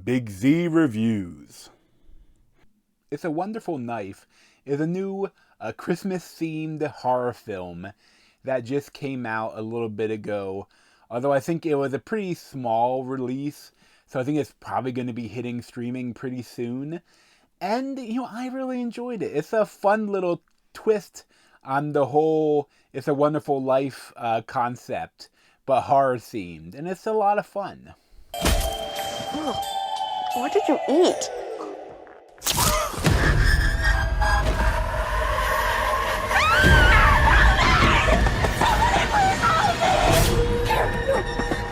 Big Z Reviews. It's a Wonderful Knife is a new Christmas-themed horror film that just came out a little bit ago. Although I think it was a pretty small release, so I think it's probably going to be hitting streaming pretty soon. And, I really enjoyed it. It's a fun little twist on the whole It's a Wonderful Life concept, but horror-themed. And it's a lot of fun. Oh, what did you eat?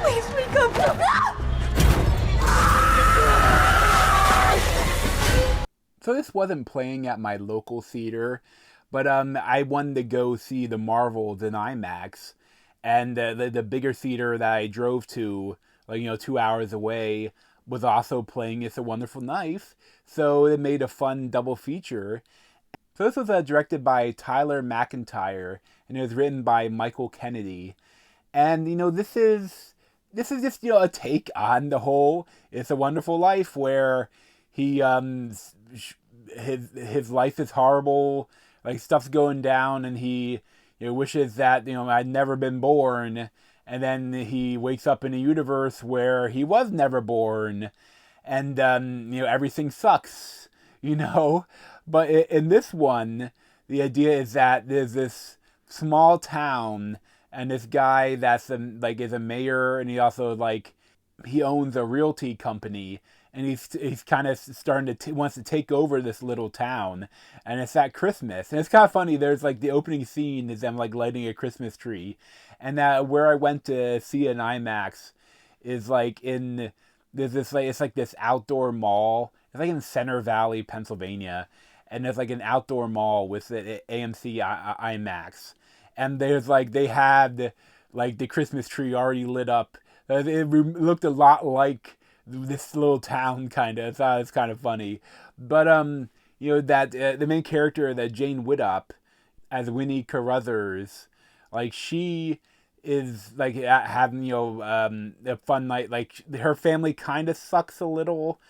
Please wake up! So this wasn't playing at my local theater, but I wanted to go see the Marvels in IMAX, and the bigger theater that I drove to, 2 hours away, was also playing It's a Wonderful Knife, so it made a fun double feature. So this was directed by Tyler McIntyre, and it was written by Michael Kennedy. And, this is just, a take on the whole It's a Wonderful Life, where he, his life is horrible, like stuff's going down, and he, wishes that, I'd never been born. And then he wakes up in a universe where he was never born, and everything sucks, But in this one, the idea is that there's this small town, and this guy that's is a mayor, and he also he owns a realty company, and he's kind of starting to wants to take over this little town, and it's at Christmas, and it's kind of funny. There's the opening scene is them lighting a Christmas tree, and where I went to see an IMAX is there's this it's this outdoor mall. It's in Center Valley, Pennsylvania, and there's an outdoor mall with the AMC IMAX, and there's they had the Christmas tree already lit up. It looked a lot like this little town, kind of. So it's kind of funny. But that the main character, that Jane Widdop as Winnie Carruthers, she is having a fun night. Her family kind of sucks a little.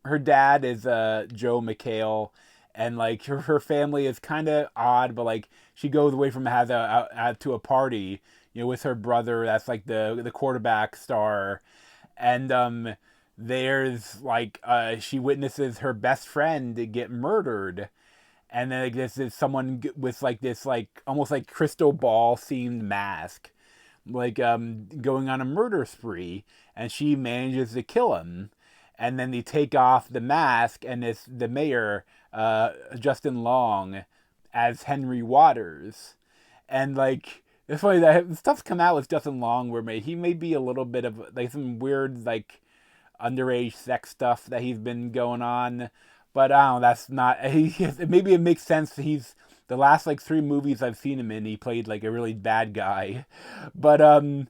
Her dad is Joe McHale, and her family is kind of odd, but she goes away from to a party with her brother that's the quarterback star, and there's she witnesses her best friend get murdered, and then this is someone with this almost crystal ball themed mask, going on a murder spree, and she manages to kill him, and then they take off the mask, and it's the mayor, Justin Long, as Henry Waters, and it's funny that stuff's come out with Justin Long where he may be a little bit of some weird underage sex stuff that he's been going on, but I don't know, that's not, maybe it makes sense. He's the last 3 movies I've seen him in, he played a really bad guy, but so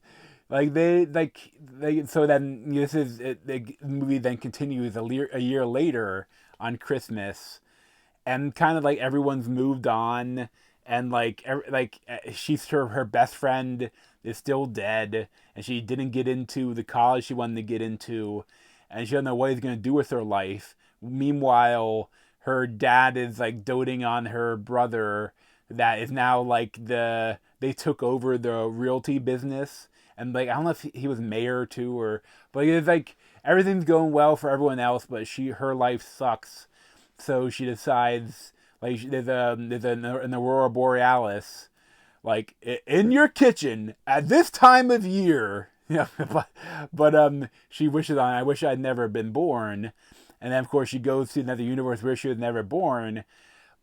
then this is the movie then continues a year later on Christmas, and kind of everyone's moved on, and she's her best friend is still dead, and she didn't get into the college she wanted to get into, and she doesn't know what he's going to do with her life. Meanwhile, her dad is doting on her brother that is now they took over the realty business, and I don't know if he was mayor too, but it's everything's going well for everyone else, but her life sucks. So she decides there's an aurora borealis in your kitchen at this time of year. but she wishes on, I wish I'd never been born. And then of course she goes to another universe where she was never born,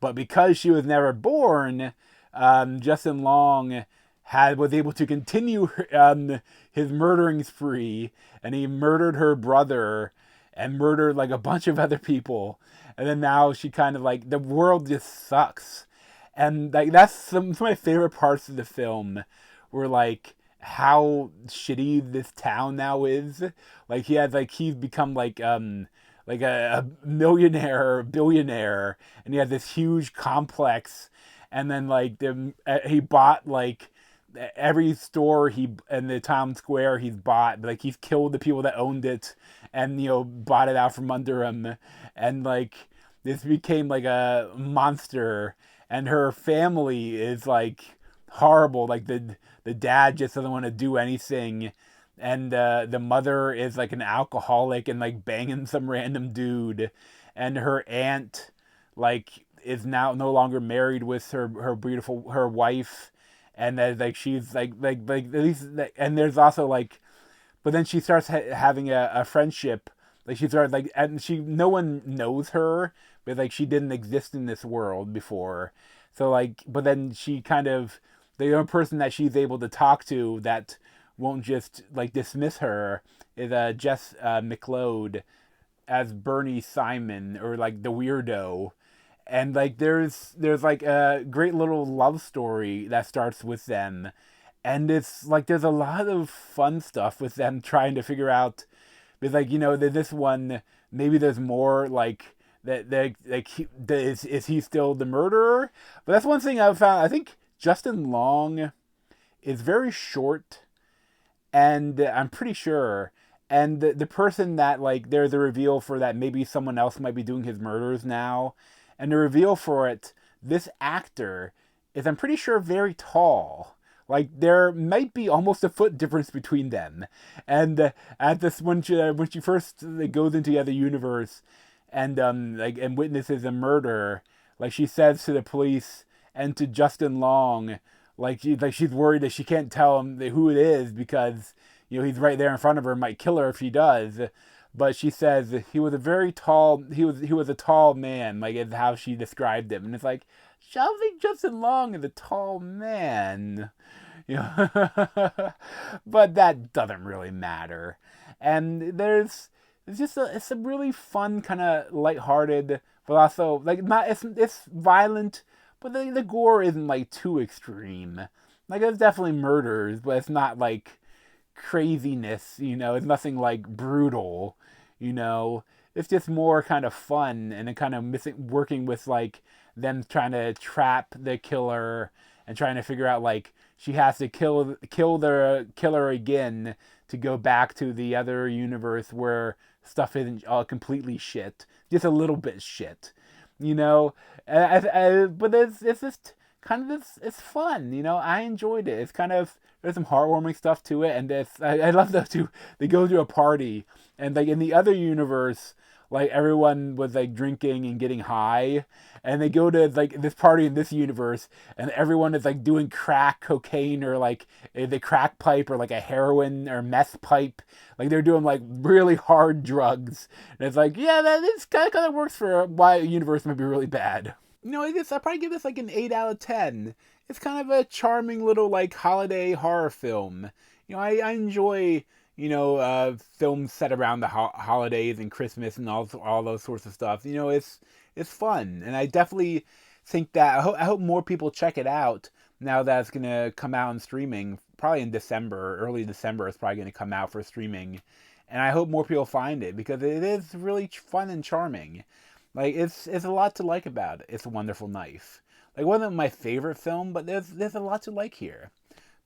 but because she was never born, Justin Long was able to continue his murdering spree, and he murdered her brother and murdered a bunch of other people, and then now she kind of the world just sucks, and that's some of my favorite parts of the film, were how shitty this town now is. He's become a millionaire, billionaire, and he has this huge complex, and then he bought every store he in the town square he's bought, like he's killed the people that owned it, and bought it out from under him, and like this became like a monster, and her family is like horrible. Like the dad just doesn't want to do anything, and the mother is like an alcoholic and like banging some random dude, and her aunt like is now no longer married with her wife, and that like she's like at least, and there's also like, but then she starts having a friendship, like she started like, and she no one knows her, but like she didn't exist in this world before, so like, but then she kind of, the only person that she's able to talk to that won't just like dismiss her is Jess McLeod as Bernie Simon, or like the weirdo, and like there's like a great little love story that starts with them, and it's like there's a lot of fun stuff with them trying to figure out, but like this one, maybe there's more like that like is he still the murderer, but that's one thing I've found. I think Justin Long is very short, and I'm pretty sure, and the person that like there's a reveal for that maybe someone else might be doing his murders now, and the reveal for it, this actor is, I'm pretty sure, very tall. Like there might be almost a foot difference between them, and at this when she first goes into the other universe, and like and witnesses a murder, like she says to the police and to Justin Long, like she's worried that she can't tell him who it is because he's right there in front of her, might kill her if she does. But she says he was a very tall, he was a tall man, like is how she described him, and it's like, shall think Justin Long is a tall man, but that doesn't really matter. And it's a really fun kind of lighthearted, but also like not it's violent, but the gore isn't like too extreme. Like there's definitely murders, but it's not like craziness. It's nothing like brutal. It's just more kind of fun, and it kind of working with like them trying to trap the killer and trying to figure out like she has to kill the killer again to go back to the other universe where stuff isn't all completely shit, just a little bit shit. But it's just kind of it's fun. I enjoyed it. It's kind of, there's some heartwarming stuff to it, and I love those two. They go to a party, and like in the other universe, like everyone was like drinking and getting high, and they go to like this party in this universe, and everyone is like doing crack cocaine, or like the crack pipe, or like a heroin or meth pipe. Like they're doing like really hard drugs, and it's like, yeah, that is kind of works for why a universe might be really bad. I'd probably give this like an 8 out of 10. It's kind of a charming little like holiday horror film. I enjoy films set around the holidays and Christmas and all those sorts of stuff. It's fun, and I definitely think that I hope more people check it out now that it's gonna come out in streaming. Probably in December, early December, it's probably gonna come out for streaming, and I hope more people find it because it is really fun and charming. Like it's a lot to like about it. It's a Wonderful Knife. Like, it wasn't my favorite film, but there's a lot to like here.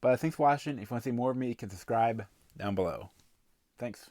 But thanks for watching. If you want to see more of me, you can subscribe down below. Thanks.